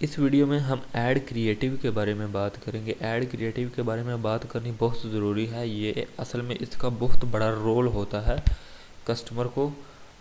इस वीडियो में हम ऐड क्रिएटिव के बारे में बात करेंगे। ऐड क्रिएटिव के बारे में बात करनी बहुत ज़रूरी है। ये असल में इसका बहुत बड़ा रोल होता है कस्टमर को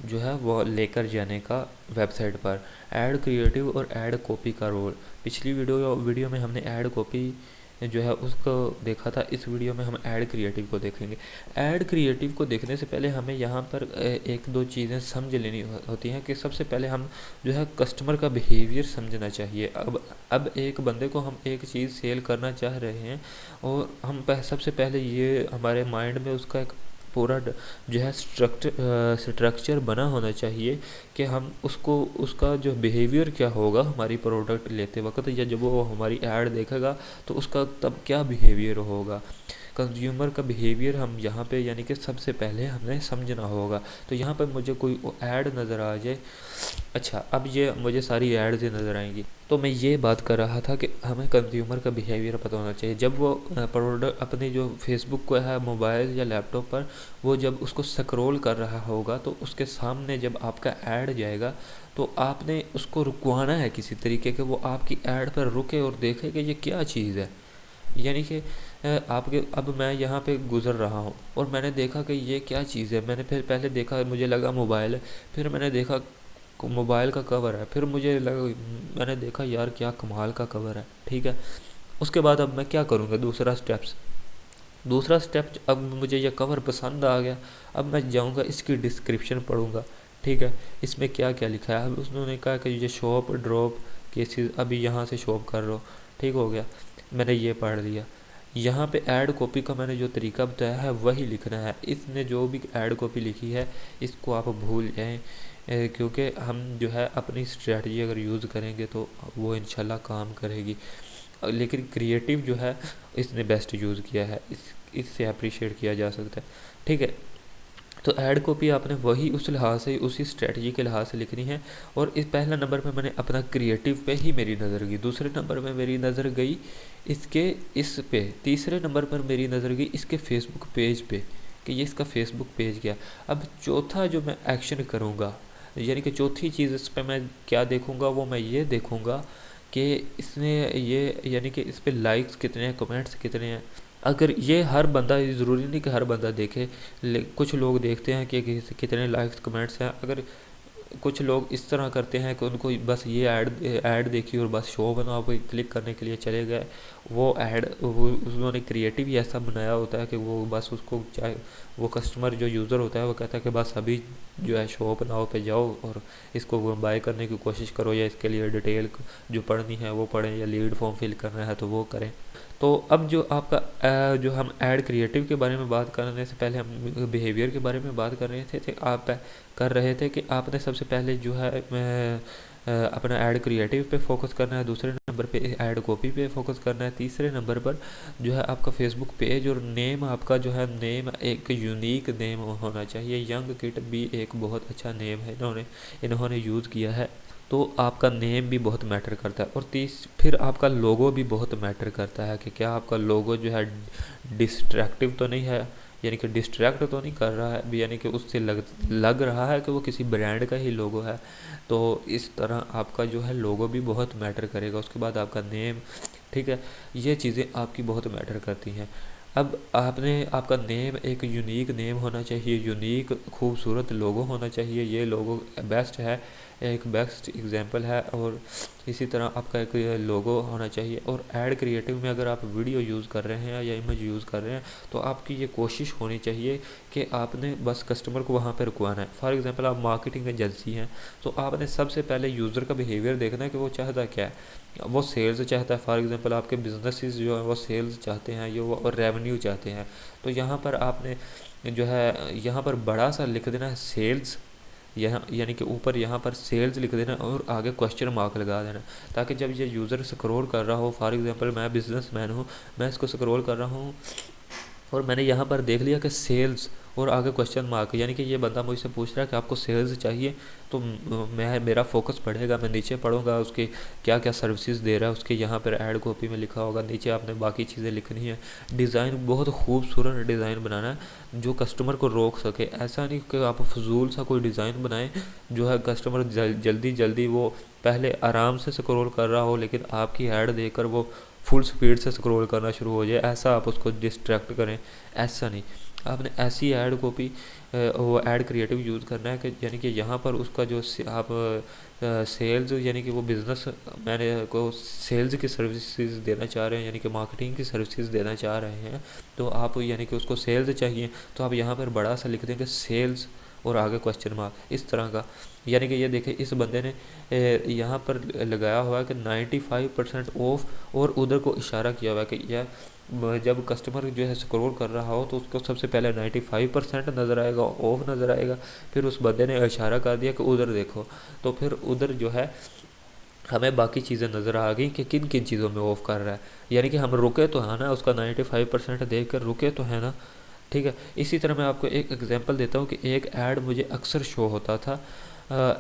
जो है वो लेकर जाने का वेबसाइट पर। ऐड क्रिएटिव और ऐड कॉपी का रोल पिछली वीडियो में हमने ऐड कॉपी जो है उसको देखा था। इस वीडियो में हम ऐड क्रिएटिव को देखेंगे। ऐड क्रिएटिव को देखने से पहले हमें यहाँ पर एक दो चीज़ें समझ लेनी होती हैं कि सबसे पहले हम जो है कस्टमर का बिहेवियर समझना चाहिए। अब एक बंदे को हम एक चीज़ सेल करना चाह रहे हैं और हम सबसे पहले ये हमारे माइंड में उसका एक पूरा जो है स्ट्रक्चर बना होना चाहिए कि हम उसका जो बिहेवियर क्या होगा हमारी प्रोडक्ट लेते वक्त, या जब वो हमारी ऐड देखेगा तो उसका तब क्या बिहेवियर होगा। कंज्यूमर का बिहेवियर हम यहाँ पे यानी कि सबसे पहले हमें समझना होगा। तो यहाँ पर मुझे कोई ऐड नज़र आ जाए, अच्छा अब ये मुझे सारी ऐड्स नज़र आएंगी, तो मैं ये बात कर रहा था कि हमें कंज्यूमर का बिहेवियर पता होना चाहिए। जब वो प्रोडक्ट अपने जो फेसबुक को है मोबाइल या लैपटॉप पर वो जब उसको स्क्रॉल कर रहा होगा तो उसके सामने जब आपका ऐड जाएगा तो आपने उसको रुकवाना है किसी तरीके के, वो आपकी ऐड पर रुके और देखे कि ये क्या चीज़ है। यानी कि आपके अब मैं यहाँ पे गुज़र रहा हूँ और मैंने देखा कि ये क्या चीज़ है। मैंने फिर पहले देखा, मुझे लगा मोबाइल है, फिर मैंने देखा मोबाइल का कवर है, फिर मुझे लगा, मैंने देखा यार क्या कमाल का कवर है, ठीक है। उसके बाद अब मैं क्या करूँगा, दूसरा स्टेप अब मुझे ये कवर पसंद आ गया, अब मैं जाऊँगा इसकी डिस्क्रिप्शन पढ़ूँगा, ठीक है, इसमें क्या क्या लिखा है। अब उसने कहा कि ये शॉप ड्रॉप केसेस अभी यहाँ से शॉप कर रहा हो, ठीक हो गया, मैंने ये पढ़ लिया। यहाँ पे ऐड कॉपी का मैंने जो तरीका बताया है वही लिखना है। इसने जो भी ऐड कॉपी लिखी है इसको आप भूल जाएं, क्योंकि हम जो है अपनी स्ट्रेटजी अगर यूज़ करेंगे तो वो इंशाल्लाह काम करेगी। लेकिन क्रिएटिव जो है इसने बेस्ट यूज़ किया है, इससे अप्रिशिएट किया जा सकता है, ठीक है। तो ऐड कॉपी आपने वही उस लिहाज से उसी स्ट्रेटजी के लिहाज से लिखनी है। और इस पहला नंबर पे मैंने अपना क्रिएटिव पे ही मेरी नज़र गई, दूसरे नंबर पे मेरी नज़र गई इसके इस पे, तीसरे नंबर पर मेरी नज़र गई इसके फेसबुक पेज पे कि ये इसका फेसबुक पेज क्या। अब चौथा जो मैं एक्शन करूँगा यानी कि चौथी चीज़ इस पर मैं क्या देखूँगा, वो मैं ये देखूँगा कि इसने ये यानी कि इस पर लाइक्स कितने हैं, कमेंट्स कितने हैं। अगर ये हर बंदा, ज़रूरी नहीं कि हर बंदा देखे, कुछ लोग देखते हैं कि कितने लाइक्स कमेंट्स हैं। अगर कुछ लोग इस तरह करते हैं कि उनको बस ये ऐड देखी और बस शो बना को क्लिक करने के लिए चले गए, वो ऐड उन्होंने क्रिएटिव ही ऐसा बनाया होता है कि वो बस उसको चाहे वो कस्टमर जो यूज़र होता है वो कहता है कि बस अभी जो है शो बनाओ पे जाओ और इसको बाय करने की कोशिश करो, या इसके लिए डिटेल जो पढ़नी है वो पढ़ें, या लीड फॉर्म फिल करना है तो वो करें। तो अब जो आपका जो हम ऐड क्रिएटिव के बारे में बात करने से पहले हम बिहेवियर के बारे में बात कर रहे थे आप कर रहे थे कि आपने सबसे पहले जो है अपना ऐड क्रिएटिव पे फोकस करना है, दूसरे नंबर पे ऐड कॉपी पे फोकस करना है, तीसरे नंबर पर जो है आपका फेसबुक पेज और नेम आपका जो है नेम एक यूनिक नेम होना चाहिए। यंग किट भी एक बहुत अच्छा नेम है इन्होंने यूज़ किया है, तो आपका नेम भी बहुत मैटर करता है। और फिर आपका लोगो भी बहुत मैटर करता है कि क्या आपका लोगो जो है डिस्ट्रैक्टिव तो नहीं है, यानी कि डिस्ट्रैक्ट तो नहीं कर रहा है, यानी कि उससे लग रहा है कि वो किसी ब्रांड का ही लोगो है। तो इस तरह आपका जो है लोगो भी बहुत मैटर करेगा। उसके बाद आपका नेम, ठीक है, ये चीज़ें आपकी बहुत मैटर करती हैं। अब आपका नेम एक यूनिक नेम होना चाहिए, यूनिक खूबसूरत लोगो होना चाहिए। ये लोगो बेस्ट है, एक बेस्ट एग्जांपल है। और इसी तरह आपका एक लोगो होना चाहिए। और ऐड क्रिएटिव में अगर आप वीडियो यूज़ कर रहे हैं या इमेज यूज़ कर रहे हैं तो आपकी ये कोशिश होनी चाहिए कि आपने बस कस्टमर को वहाँ पर रुकवाना है। फॉर एग्जांपल आप मार्केटिंग एजेंसी हैं तो आपने सबसे पहले यूज़र का बिहेवियर देखना है कि वो चाहता क्या है। वो सेल्स चाहता है, फॉर एग्जांपल आपके बिजनेसेस जो है वो सेल्स चाहते हैं, ये वो रेवेन्यू चाहते हैं। तो यहाँ पर आपने जो है यहाँ पर बड़ा सा लिख देना है सेल्स, यहाँ यानी कि ऊपर यहाँ पर सेल्स लिख देना और आगे क्वेश्चन मार्क लगा देना, ताकि जब ये यूज़र स्क्रॉल कर रहा हो, फॉर एग्जांपल मैं बिजनेसमैन हूँ, मैं इसको स्क्रॉल कर रहा हूँ और मैंने यहाँ पर देख लिया कि सेल्स और आगे क्वेश्चन मार्क, यानी कि ये बंदा मुझसे पूछ रहा है कि आपको सेल्स चाहिए, तो मेरा फोकस बढ़ेगा, मैं नीचे पढ़ूंगा उसके क्या क्या सर्विसेज दे रहा है, उसके यहाँ पर ऐड कॉपी में लिखा होगा, नीचे आपने बाकी चीज़ें लिखनी है। डिज़ाइन बहुत खूबसूरत डिज़ाइन बनाना है जो कस्टमर को रोक सके। ऐसा नहीं कि आप फजूल सा कोई डिज़ाइन बनाएं जो है कस्टमर जल्दी जल्दी वो पहले आराम से स्क्रॉल कर रहा हो, लेकिन आपकी ऐड देखकर वो फुल स्पीड से स्क्रॉल करना शुरू हो जाए, ऐसा आप उसको डिस्ट्रैक्ट करें। ऐसा नहीं, आपने ऐसी ऐड कॉपी वो ऐड क्रिएटिव यूज़ करना है कि यानी कि यहाँ पर उसका जो आप सेल्स यानी कि वो बिज़नेस मैंने को सेल्स की सर्विसेज देना चाह रहे हैं, यानी कि मार्केटिंग की सर्विसेज देना चाह रहे हैं, तो आप यानी कि उसको सेल्स चाहिए, तो आप यहाँ पर बड़ा सा लिख देंगे सेल्स और आगे क्वेश्चन मार्क, इस तरह का। यानी कि ये देखें इस बंदे ने यहाँ पर लगाया हुआ है कि 95% ऑफ, और उधर को इशारा किया हुआ है कि यह जब कस्टमर जो है स्क्रॉल कर रहा हो तो उसको सबसे पहले 95% नज़र आएगा, ऑफ नज़र आएगा। फिर उस बंदे ने इशारा कर दिया कि उधर देखो, तो फिर उधर जो है हमें बाकी चीज़ें नज़र आ गई कि किन किन चीज़ों में ऑफ कर रहा है, यानी कि हम रुके तो है ना, उसका 95% देख कर रुके तो है ना। ठीक है, इसी तरह मैं आपको एक एग्जांपल देता हूँ कि एक ऐड मुझे अक्सर शो होता था,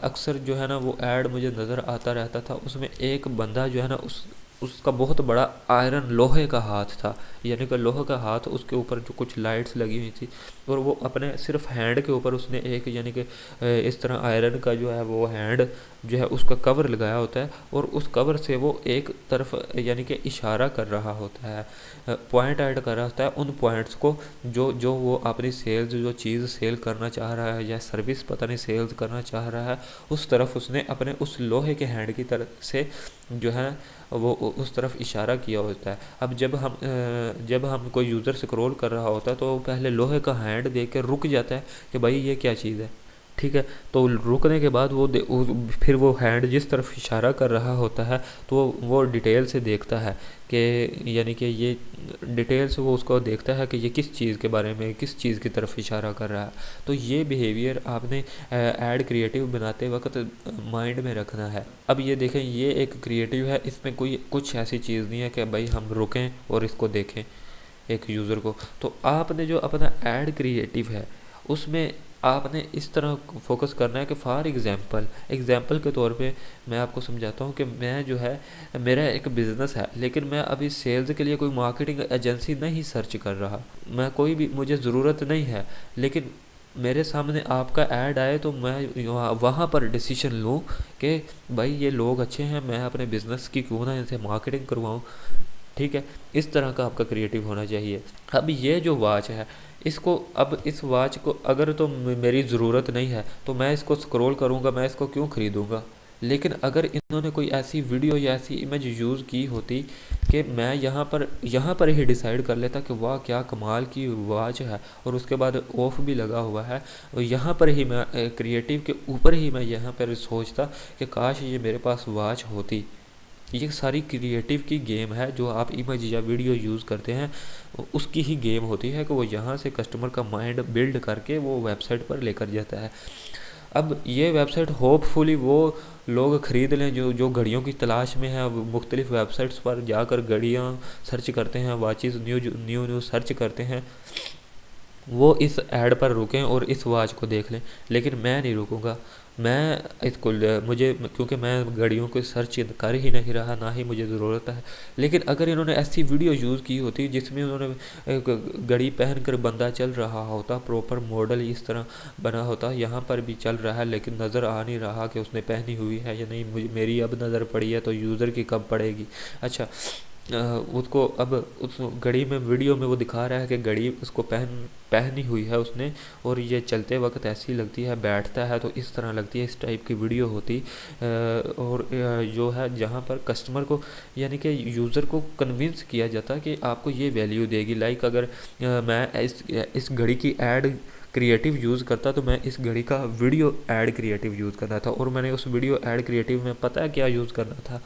अक्सर जो है ना वो ऐड मुझे नज़र आता रहता था। उसमें एक बंदा जो है ना उसका बहुत बड़ा आयरन लोहे का हाथ था, यानी कि लोहे का हाथ, उसके ऊपर जो कुछ लाइट्स लगी हुई थी, और वो अपने सिर्फ हैंड के ऊपर उसने एक यानी कि इस तरह आयरन का जो है वो हैंड जो है उसका कवर लगाया होता है, और उस कवर से वो एक तरफ यानी कि इशारा कर रहा होता है, पॉइंट ऐड कर रहा होता है उन पॉइंट्स को जो जो वो अपनी सेल्स जो चीज़ सेल करना चाह रहा है या सर्विस पता नहीं सेल्स करना चाह रहा है, उस तरफ उसने अपने उस लोहे के हैंड की तरफ से जो है वो उस तरफ इशारा किया होता है। अब जब हम कोई यूज़र स्क्रॉल कर रहा होता है तो पहले लोहे का हैंड देख के रुक जाता है कि भाई ये क्या चीज़ है। ठीक है, तो रुकने के बाद फिर वो हैंड जिस तरफ इशारा कर रहा होता है तो वो डिटेल से देखता है कि यानी कि ये डिटेल से वो उसको देखता है कि ये किस चीज़ के बारे में, किस चीज़ की तरफ इशारा कर रहा है। तो ये बिहेवियर आपने ऐड क्रिएटिव बनाते वक्त माइंड में रखना है। अब ये देखें, ये एक क्रिएटिव है, इसमें कोई कुछ ऐसी चीज़ नहीं है कि भाई हम रुकें और इसको देखें एक यूज़र को। तो आपने जो अपना ऐड क्रिएटिव है उसमें आपने इस तरह फोकस करना है कि फॉर एग्ज़ाम्पल के तौर पे मैं आपको समझाता हूँ कि मैं जो है मेरा एक बिज़नेस है, लेकिन मैं अभी सेल्स के लिए कोई मार्केटिंग एजेंसी नहीं सर्च कर रहा, मैं कोई भी मुझे ज़रूरत नहीं है, लेकिन मेरे सामने आपका ऐड आए तो मैं वहाँ पर डिसीजन लूँ कि भाई ये लोग अच्छे हैं, मैं अपने बिज़नेस की क्यों ना इनसे मार्केटिंग करवाऊँ। ठीक है, इस तरह का आपका क्रिएटिव होना चाहिए। अब ये जो वॉच है इसको, अब इस वॉच को अगर तो मेरी ज़रूरत नहीं है तो मैं इसको स्क्रॉल करूँगा, मैं इसको क्यों ख़रीदूँगा। लेकिन अगर इन्होंने कोई ऐसी वीडियो या ऐसी इमेज यूज़ की होती कि मैं यहाँ पर ही डिसाइड कर लेता कि वाह क्या कमाल की वॉच है, और उसके बाद ऑफ भी लगा हुआ है, और यहाँ पर ही मैं क्रिएटिव के ऊपर ही मैं यहाँ पर सोचता कि काश ये मेरे पास वॉच होती। ये सारी क्रिएटिव की गेम है जो आप इमेज या वीडियो यूज़ करते हैं, उसकी ही गेम होती है कि वो यहाँ से कस्टमर का माइंड बिल्ड करके वो वेबसाइट पर लेकर जाता है। अब ये वेबसाइट होपफुली वो लोग ख़रीद लें जो जो घड़ियों की तलाश में है, मुख्तलिफ़ वेबसाइट्स पर जाकर घड़ियाँ सर्च करते हैं, वॉचेस न्यू सर्च करते हैं, वो इस ऐड पर रुकें और इस वॉच को देख लें। लेकिन मैं नहीं रुकूँगा, मैं इसको मुझे क्योंकि मैं घड़ियों को सर्च कर ही नहीं रहा, ना ही मुझे ज़रूरत है। लेकिन अगर इन्होंने ऐसी वीडियो यूज़ की होती जिसमें उन्होंने एक घड़ी पहन कर बंदा चल रहा होता, प्रॉपर मॉडल इस तरह बना होता, यहाँ पर भी चल रहा है लेकिन नज़र आ नहीं रहा कि उसने पहनी हुई है या नहीं, मुझे मेरी अब नज़र पड़ी है तो यूज़र की कब पड़ेगी। अच्छा, उसको अब उस घड़ी में वीडियो में वो दिखा रहा है कि घड़ी उसको पहनी हुई है उसने, और ये चलते वक्त ऐसी लगती है, बैठता है तो इस तरह लगती है, इस टाइप की वीडियो होती। और जो है जहाँ पर कस्टमर को यानी कि यूज़र को कन्विंस किया जाता कि आपको ये वैल्यू देगी। लाइक अगर मैं इस घड़ी की ऐड क्रिएटिव यूज़ करता तो मैं इस घड़ी का वीडियो ऐड क्रिएटिव यूज़ करना था, और मैंने उस वीडियो ऐड क्रिएटिव में पता है क्या यूज़ करना था,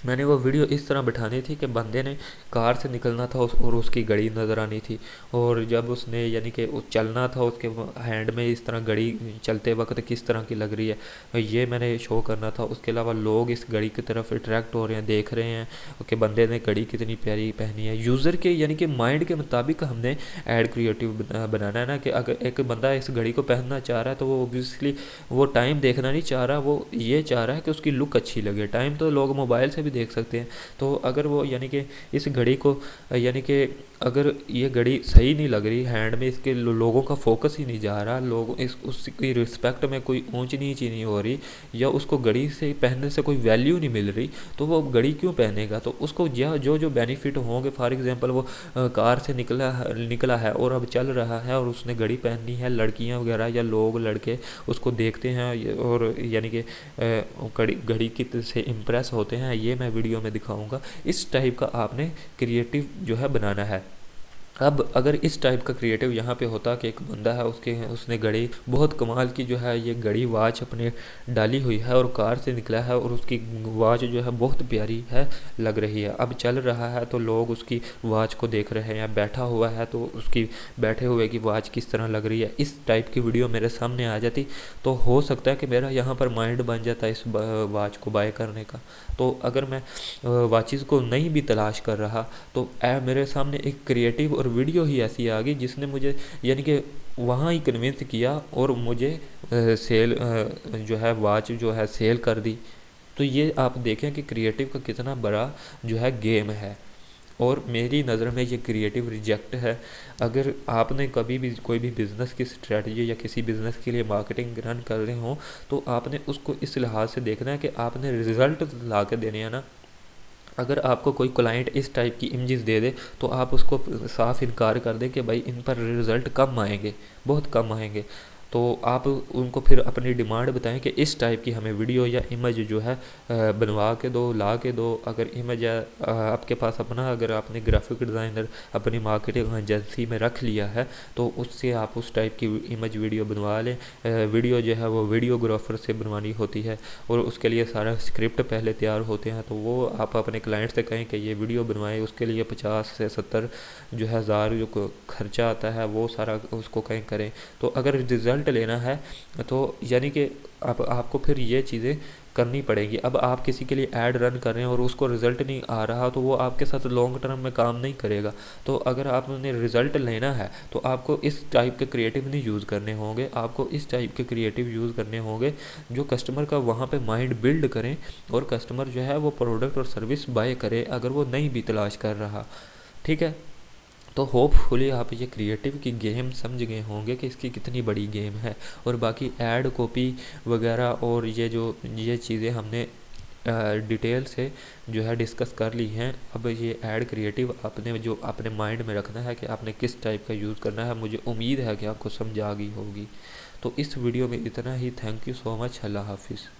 मैंने वो वीडियो इस तरह बिठानी थी कि बंदे ने कार से निकलना था और उसकी घड़ी नज़र आनी थी, और जब उसने यानी कि चलना था उसके हैंड में इस तरह घड़ी चलते वक्त किस तरह की लग रही है, ये मैंने शो करना था। उसके अलावा लोग इस घड़ी की तरफ अट्रैक्ट हो रहे हैं, देख रहे हैं कि बंदे ने घड़ी कितनी प्यारी पहनी है। यूज़र के यानी कि माइंड के मुताबिक हमने ऐड क्रिएटिव बनाना है ना, कि अगर एक बंदा इस घड़ी को पहनना चाह रहा है तो वो ओबियसली वो टाइम देखना नहीं चाह रहा, वो ये चाह रहा है कि उसकी लुक अच्छी लगे। टाइम तो लोग मोबाइल से भी देख सकते हैं, तो अगर वो यानी कि इस घड़ी को यानी कि अगर ये घड़ी सही नहीं लग रही हैंड में, इसके लोगों का फोकस ही नहीं जा रहा, लोग इस उसकी रिस्पेक्ट में कोई ऊंच नीच ही नहीं हो रही, या उसको घड़ी से पहनने से कोई वैल्यू नहीं मिल रही, तो वो घड़ी क्यों पहनेगा। तो उसको यह जो जो बेनिफिट होंगे, फॉर एग्जांपल वो कार से निकला है और अब चल रहा है और उसने घड़ी पहननी है, लड़कियां वगैरह या लोग लड़के उसको देखते हैं और यानी कि घड़ी घड़ी की से इम्प्रेस होते हैं, ये मैं वीडियो में दिखाऊंगा। इस टाइप का आपने क्रिएटिव जो है बनाना है। अब अगर इस टाइप का क्रिएटिव यहाँ पे होता कि एक बंदा है उसने घड़ी बहुत कमाल की जो है ये घड़ी वॉच अपने डाली हुई है और कार से निकला है और उसकी वॉच जो है बहुत प्यारी है लग रही है, अब चल रहा है तो लोग उसकी वॉच को देख रहे हैं, या बैठा हुआ है तो उसकी बैठे हुए की वॉच किस तरह लग रही है, इस टाइप की वीडियो मेरे सामने आ जाती तो हो सकता है कि मेरा यहाँ पर माइंड बन जाता इस वॉच को बाय करने का। तो अगर मैं वॉचेस को नहीं भी तलाश कर रहा तो मेरे सामने एक क्रिएटिव और वीडियो ही ऐसी आ गई जिसने मुझे यानी कि वहाँ ही कन्विंस किया और मुझे सेल जो है वॉच जो है सेल कर दी। तो ये आप देखें कि क्रिएटिव का कितना बड़ा जो है गेम है, और मेरी नज़र में ये क्रिएटिव रिजेक्ट है। अगर आपने कभी भी कोई भी बिज़नेस की स्ट्रेटजी या किसी बिज़नेस के लिए मार्केटिंग रन कर रहे हो तो आपने उसको इस लिहाज से देखना है कि आपने रिज़ल्ट ला के देने हैं ना। अगर आपको कोई क्लाइंट इस टाइप की इमेजेस दे दे तो आप उसको साफ इनकार कर दें कि भाई इन पर रिज़ल्ट कम आएंगे, बहुत कम आएंगे। तो आप उनको फिर अपनी डिमांड बताएं कि इस टाइप की हमें वीडियो या इमेज जो है बनवा के दो, ला के दो। अगर इमेज आपके पास अपना, अगर आपने ग्राफिक डिज़ाइनर अपनी मार्केटिंग एजेंसी में रख लिया है तो उससे आप उस टाइप की इमेज वीडियो बनवा लें। वीडियो जो है वो वीडियोग्राफर से बनवानी होती है और उसके लिए सारा स्क्रिप्ट पहले तैयार होते हैं, तो वो आप अपने क्लाइंट से कहें कि ये वीडियो बनवाएं, उसके लिए 50 से 70 जो है हज़ार जो खर्चा आता है वो सारा उसको कहीं करें। तो अगर रिज़ल्ट लेना है तो यानी कि आपको फिर ये चीज़ें करनी पड़ेगी। अब आप किसी के लिए ऐड रन कर रहे हैं और उसको रिज़ल्ट नहीं आ रहा तो वो आपके साथ लॉन्ग टर्म में काम नहीं करेगा। तो अगर आपने रिज़ल्ट लेना है तो आपको इस टाइप के क्रिएटिव नहीं यूज़ करने होंगे, आपको इस टाइप के क्रिएटिव यूज़ करने होंगे जो कस्टमर का वहाँ पे माइंड बिल्ड करें और कस्टमर जो है वो प्रोडक्ट और सर्विस बाय करे अगर वो नहीं भी तलाश कर रहा। ठीक है, तो होपफुली आप ये क्रिएटिव की गेम समझ गए होंगे कि इसकी कितनी बड़ी गेम है। और बाकी ऐड कॉपी वगैरह और ये चीज़ें हमने डिटेल से जो है डिस्कस कर ली हैं। अब ये ऐड क्रिएटिव आपने जो अपने माइंड में रखना है कि आपने किस टाइप का यूज़ करना है, मुझे उम्मीद है कि आपको समझ आ गई होगी। तो इस वीडियो में इतना ही। Thank you so much. अल्लाह हाफिज़।